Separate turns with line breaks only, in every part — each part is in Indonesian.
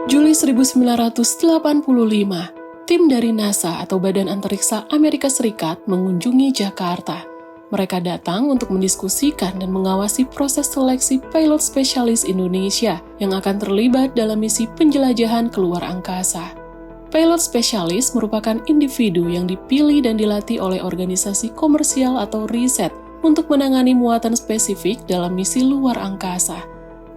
Juli 1985, tim dari NASA atau Badan Antariksa Amerika Serikat mengunjungi Jakarta. Mereka datang untuk mendiskusikan dan mengawasi proses seleksi pilot spesialis Indonesia yang akan terlibat dalam misi penjelajahan keluar angkasa. Pilot spesialis merupakan individu yang dipilih dan dilatih oleh organisasi komersial atau riset untuk menangani muatan spesifik dalam misi luar angkasa.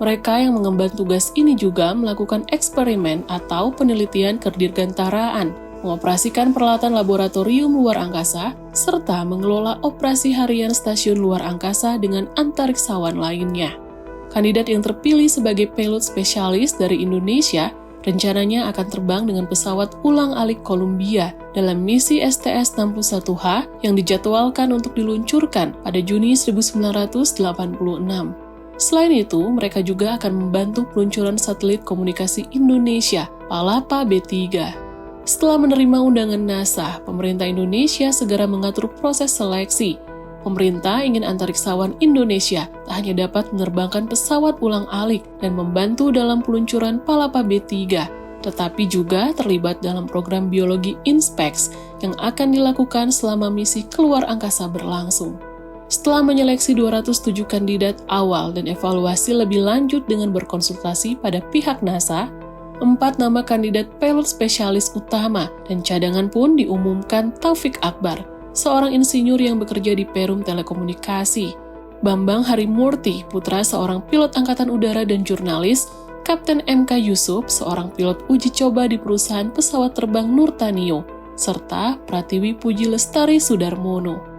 Mereka yang mengemban tugas ini juga melakukan eksperimen atau penelitian kedirgantaraan, mengoperasikan peralatan laboratorium luar angkasa, serta mengelola operasi harian stasiun luar angkasa dengan antariksawan lainnya. Kandidat yang terpilih sebagai pilot spesialis dari Indonesia rencananya akan terbang dengan pesawat ulang-alik Columbia dalam misi STS-61H yang dijadwalkan untuk diluncurkan pada Juni 1986. Selain itu, mereka juga akan membantu peluncuran satelit komunikasi Indonesia, Palapa B3. Setelah menerima undangan NASA, pemerintah Indonesia segera mengatur proses seleksi. Pemerintah ingin antariksawan Indonesia tak hanya dapat menerbangkan pesawat ulang-alik dan membantu dalam peluncuran Palapa B3, tetapi juga terlibat dalam program biologi INSPEX yang akan dilakukan selama misi keluar angkasa berlangsung. Setelah menyeleksi 207 kandidat awal dan evaluasi lebih lanjut dengan berkonsultasi pada pihak NASA, 4 nama kandidat pilot spesialis utama dan cadangan pun diumumkan Taufik Akbar, seorang insinyur yang bekerja di Perum Telekomunikasi, Bambang Harimurti, putra seorang pilot angkatan udara dan jurnalis, Kapten MK Yusuf, seorang pilot uji coba di perusahaan pesawat terbang Nurtanio, serta Pratiwi Puji Lestari Sudarmono.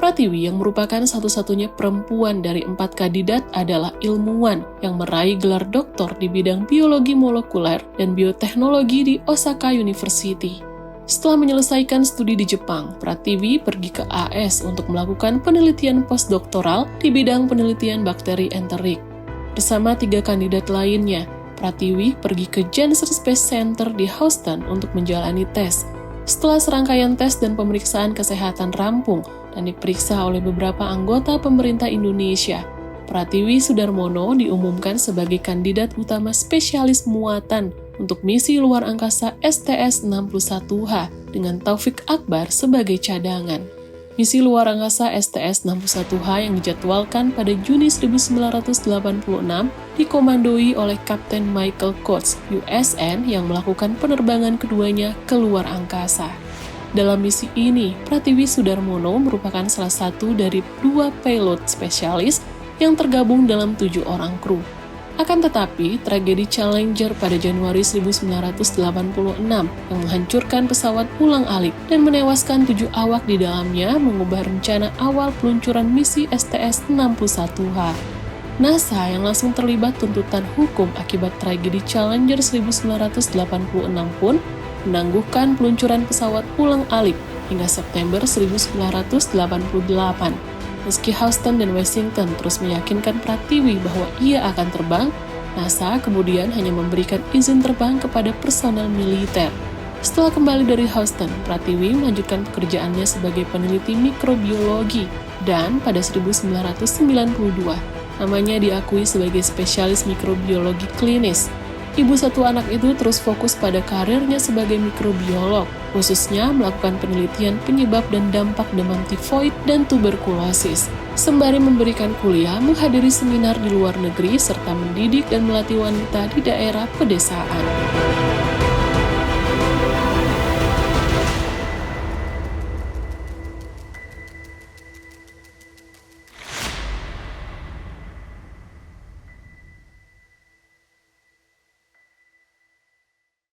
Pratiwi yang merupakan satu-satunya perempuan dari 4 kandidat adalah ilmuwan yang meraih gelar doktor di bidang biologi molekuler dan bioteknologi di Osaka University. Setelah menyelesaikan studi di Jepang, Pratiwi pergi ke AS untuk melakukan penelitian postdoktoral di bidang penelitian bakteri enterik. Bersama 3 kandidat lainnya, Pratiwi pergi ke Johnson Space Center di Houston untuk menjalani tes. Setelah serangkaian tes dan pemeriksaan kesehatan rampung dan diperiksa oleh beberapa anggota pemerintah Indonesia, Pratiwi Sudarmono diumumkan sebagai kandidat utama spesialis muatan untuk misi luar angkasa STS-61H dengan Taufik Akbar sebagai cadangan. Misi luar angkasa STS-61H yang dijadwalkan pada Juni 1986 dikomandoi oleh Kapten Michael Coates, USN, yang melakukan penerbangan keduanya ke luar angkasa. Dalam misi ini, Pratiwi Sudarmono merupakan salah satu dari 2 pilot spesialis yang tergabung dalam 7 orang kru. Akan tetapi, tragedi Challenger pada Januari 1986 yang menghancurkan pesawat ulang-alik dan menewaskan 7 awak di dalamnya mengubah rencana awal peluncuran misi STS-61H. NASA yang langsung terlibat tuntutan hukum akibat tragedi Challenger 1986 pun menangguhkan peluncuran pesawat ulang-alik hingga September 1988. Meski Houston dan Washington terus meyakinkan Pratiwi bahwa ia akan terbang, NASA kemudian hanya memberikan izin terbang kepada personel militer. Setelah kembali dari Houston, Pratiwi melanjutkan pekerjaannya sebagai peneliti mikrobiologi dan pada 1992, namanya diakui sebagai spesialis mikrobiologi klinis. Ibu satu anak itu terus fokus pada karirnya sebagai mikrobiolog, khususnya melakukan penelitian penyebab dan dampak demam tifoid dan tuberkulosis, sembari memberikan kuliah, menghadiri seminar di luar negeri, serta mendidik dan melatih wanita di daerah pedesaan.